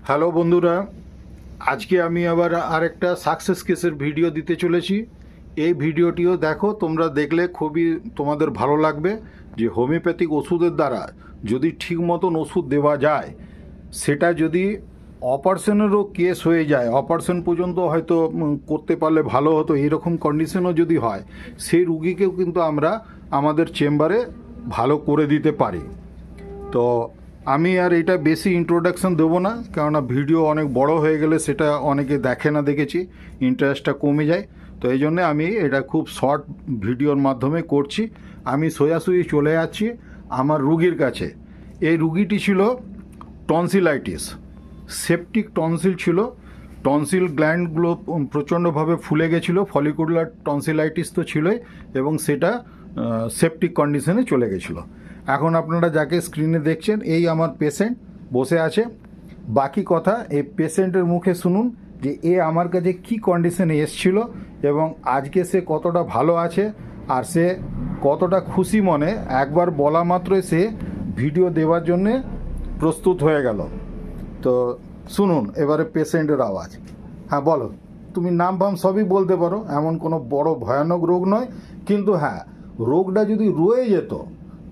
Hello বন্ধুরা, আজকে আমি আবার আরেকটা সাকসেস কেসের ভিডিও দিতে চলেছি। এই ভিডিওটিও দেখো, তোমরা দেখলে খুবই তোমাদের ভালো লাগবে যে হোমিওপ্যাথিক ওষুধের দ্বারা যদি ঠিক মতন ওষুধ দেওয়া যায়, সেটা যদি অপারেশনেরও কেস হয়ে যায়, অপারেশন পর্যন্ত হয়তো করতে পারলে ভালো হতো, এরকম কন্ডিশনও যদি হয়, সেই রুগীকেও কিন্তু আমরা আমাদের চেম্বারে ভালো করে দিতে পারি। তো আমি আর এটা বেশি ইন্ট্রোডাকশন দেবো না, কেননা ভিডিও অনেক বড় হয়ে গেলে সেটা অনেকে দেখে না, দেখেছি ইন্টারেস্টটা কমে যায়। তো এই জন্যে আমি এটা খুব শর্ট ভিডিওর মাধ্যমে করছি। আমি সোজাসুজি চলে যাচ্ছি আমার রুগীর কাছে। এই রুগীটি ছিল টনসিলাইটিস, সেপটিক টনসিল ছিল। টনসিল গ্ল্যান্ডগুলো প্রচণ্ডভাবে ফুলে গেছিলো, ফলিকুলার টনসিলাইটিস তো ছিলই, এবং সেটা সেপটিক কন্ডিশনে চলে গেছিলো। এখন আপনারা যাকে স্ক্রিনে দেখছেন, এই আমার পেশেন্ট বসে আছে। বাকি কথা এই পেশেন্টের মুখে শুনুন যে এ আমার কাছে কী কন্ডিশনে এসছিল এবং আজকে সে কতটা ভালো আছে আর সে কতটা খুশি মনে একবার বলা মাত্রই সে ভিডিও দেওয়ার জন্যে প্রস্তুত হয়ে গেল। তো শুনুন এবারে পেশেন্টের আওয়াজ। হ্যাঁ বলো, তুমি নাম ফাম সবই বলতে পারো, এমন কোনো বড় ভয়ানক রোগ নয়, কিন্তু হ্যাঁ, রোগটা যদি রয়ে যেত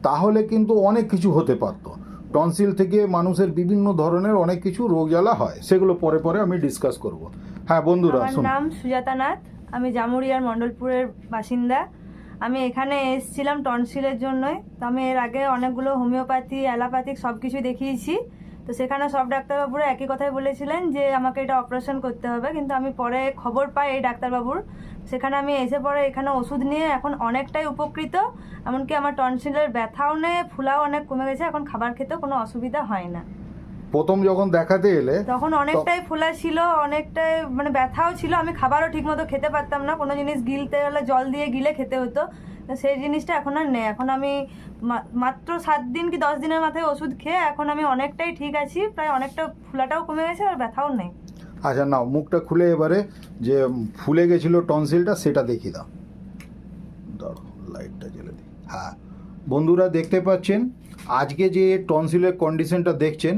তাহলে কিন্তু অনেক কিছু হতে পারত। টনসিল থেকে মানুষের বিভিন্ন ধরনের অনেক কিছু রোগ জ্বালা হয়, সেগুলো পরে পরে আমি ডিসকাস করব। হ্যাঁ বন্ধুরা, আমার নাম সুজাতা নাথ, আমি জামুরিয়ার মণ্ডলপুরের বাসিন্দা। আমি এখানে এসেছিলাম টনসিলের জন্যই। তো আমি এর আগে অনেকগুলো হোমিওপ্যাথি, অ্যালোপ্যাথিক সব কিছু দেখিয়েছি। তো সেখানে সব ডাক্তারবাবুরা একই কথাই বলেছিলেন যে আমাকে এটা অপারেশন করতে হবে, কিন্তু আমি পরে খবর পাই এই ডাক্তারবাবুর, সেখানে আমি এসে পরে এখানে ওষুধ নিয়ে এখন অনেকটাই উপকৃত। এমনকি আমার টনসিলের ব্যথাও নেই, ফুলাও অনেক কমে গেছে, এখন খাবার খেতেও কোনো অসুবিধা হয় না। প্রথম যখন দেখাতে এলে তখন অনেকটাই ফোলা ছিল, অনেকটাই মানে ব্যথাও ছিল, আমি খাবারও ঠিকমতো খেতে পারতাম না, কোনো জিনিস গিলতে গেলে জল দিয়ে গিলে খেতে হতো। তো সেই জিনিসটা এখন আর নেই। এখন আমি মাত্র 7 দিন কি 10 দিনের মাথায় ওষুধ খেয়ে এখন আমি অনেকটাই ঠিক আছি, প্রায় অনেকটা ফোলাটাও কমে গেছে আর ব্যথাও নেই। আচ্ছা নাও, মুখটা খুলে এবারে যে ফুলে গেছিল টনসিলটা সেটা দেখিয়ে দাও। ধরো লাইটটা জ্বেলে দিই। হ্যাঁ বন্ধুরা, দেখতে পাচ্ছেন আজকে যে টনসিলের কন্ডিশনটা দেখছেন,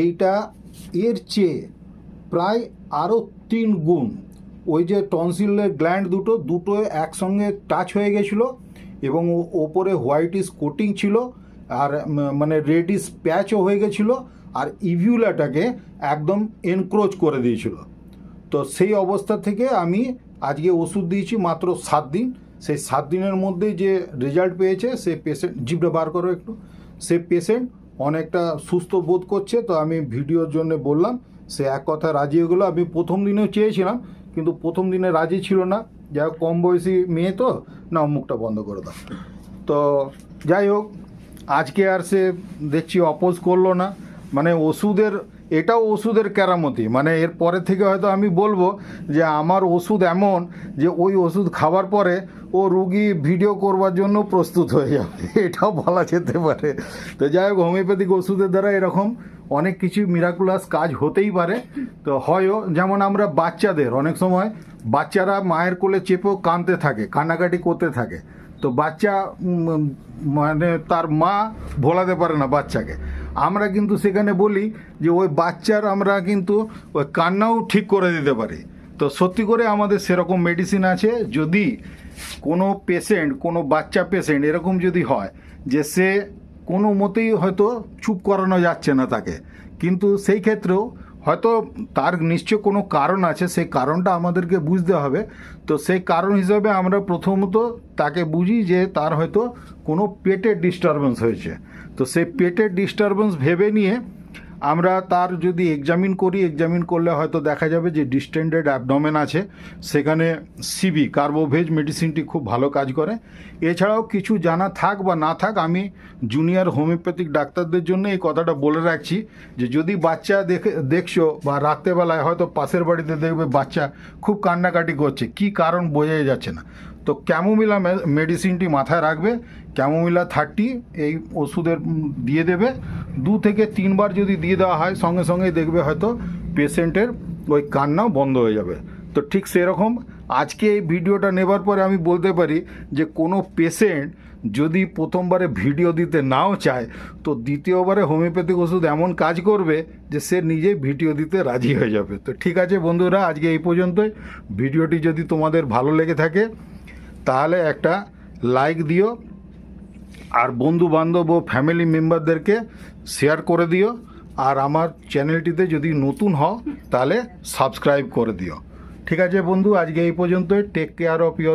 এইটা এর চেয়ে প্রায় আরও 3 গুণ। ওই যে টনসিলের গ্ল্যান্ড দুটো একসঙ্গে টাচ হয়ে গেছিলো এবং ওপরে হোয়াইটিস কোটিং ছিল, আর মানে রেডিস প্যাচও হয়ে গেছিলো, আর ইভিউলাটাকে একদম এনক্রোচ করে দিয়েছিল। তো সেই অবস্থা থেকে আমি আজকে ওষুধ দিয়েছি মাত্র 7 দিন। সেই 7 দিনের মধ্যে যে রেজাল্ট পেয়েছে, সে পেশেন্ট, জিভটা বার করো একটু, সে পেশেন্ট অনেকটা সুস্থ বোধ করছে। তো আমি ভিডিওর জন্য বললাম, সে এক কথা রাজি হয়ে গেলো। আমি প্রথম দিনেও চেয়েছিলাম, কিন্তু প্রথম দিনে রাজি ছিল না। যাই হোক, কম বয়সী মেয়ে তো, না মুখটা বন্ধ করে দাও। তো যাই হোক, আজকে আর সে দেখছি অপোজ করলো না। মানে এটাও ওষুধের কেরামতি। মানে এর পরে থেকে হয়তো আমি বলবো যে আমার ওষুধ এমন যে ওই ওষুধ খাওয়ার পরে ও রুগী ভিডিও করবার জন্য প্রস্তুত হয়ে যাবে, এটাও বলা যেতে পারে। তো যাই হোক, হোমিওপ্যাথিক ওষুধের দ্বারা এরকম অনেক কিছু মিরাকুলাস কাজ হতেই পারে। তো হয়ও, যেমন আমরা বাচ্চাদের অনেক সময়, বাচ্চারা মায়ের কোলে চেপেও কাঁদতে থাকে, কান্নাকাটি করতে থাকে। তো বাচ্চা মানে তার মা ভোলাতে পারে না বাচ্চাকে। আমরা কিন্তু সেখানে বলি যে ওই বাচ্চার আমরা কিন্তু ওই কান্নাও ঠিক করে দিতে পারি। তো সত্যি করে আমাদের সেরকম মেডিসিন আছে। যদি কোনো পেশেন্ট, কোনো বাচ্চা পেশেন্ট এরকম যদি হয় যে সে কোনো মতেই হয়তো চুপ করানো যাচ্ছে না তাকে, কিন্তু সেই ক্ষেত্রেও হয়তো তার নিশ্চয় কোনো কারণ আছে, সেই কারণটা আমাদেরকে বুঝতে হবে। তো সেই কারণ হিসাবে আমরা প্রথমত তাকে বুঝি যে তার হয়তো কোনো পেটের ডিস্টারবেন্স হয়েছে। তো সেই পেটের ডিস্টারবেন্স ভেবে নিয়ে আমরা তার যদি এক্সামিন করলে হয়তো দেখা যাবে যে ডিস্টেন্ডেড অ্যাবডোমেন আছে। সেখানে সিবি, কার্বোভেজ মেডিসিনটি খুব ভালো কাজ করে। এছাড়াও কিছু জানা থাক বা না থাক, আমি জুনিয়র হোমিওপ্যাথিক ডাক্তারদের জন্য এই কথাটা বলে রাখছি যে যদি বাচ্চা দেখছো বা রাত্রেবেলায় হয়তো পাশের বাড়িতে দেখবে বাচ্চা খুব কান্নাকাটি করছে, কি কারণ বোঝাই যাচ্ছে না, তো ক্যামোমিলা মেডিসিনটি মাথায় রাখবে। ক্যামোমিলা 30 এই ওষুধের দিয়ে দেবে। 2 থেকে 3 বার যদি দিয়ে দেওয়া হয়, সঙ্গে সঙ্গেই দেখবে হয়তো পেশেন্টের ওই কান্নাও বন্ধ হয়ে যাবে। তো ঠিক সেরকম আজকে এই ভিডিওটা নেবার পরে আমি বলতে পারি যে কোনো পেশেন্ট যদি প্রথমবারে ভিডিও দিতে নাও চায়, তো দ্বিতীয়বারে হোমিওপ্যাথিক ওষুধ এমন কাজ করবে যে সে নিজেই ভিডিও দিতে রাজি হয়ে যাবে। তো ঠিক আছে বন্ধুরা, আজকে এই পর্যন্তই। ভিডিওটি যদি তোমাদের ভালো লেগে থাকে তাহলে একটা লাইক দিও, আর বন্ধু বান্ধব ও ফ্যামিলি মেম্বারদেরকে শেয়ার করে দিও, আর আমার চ্যানেলটিতে যদি নতুন হও তাহলে সাবস্ক্রাইব করে দিও। ঠিক আছে বন্ধু, আজকে এই পর্যন্তই। Take care of your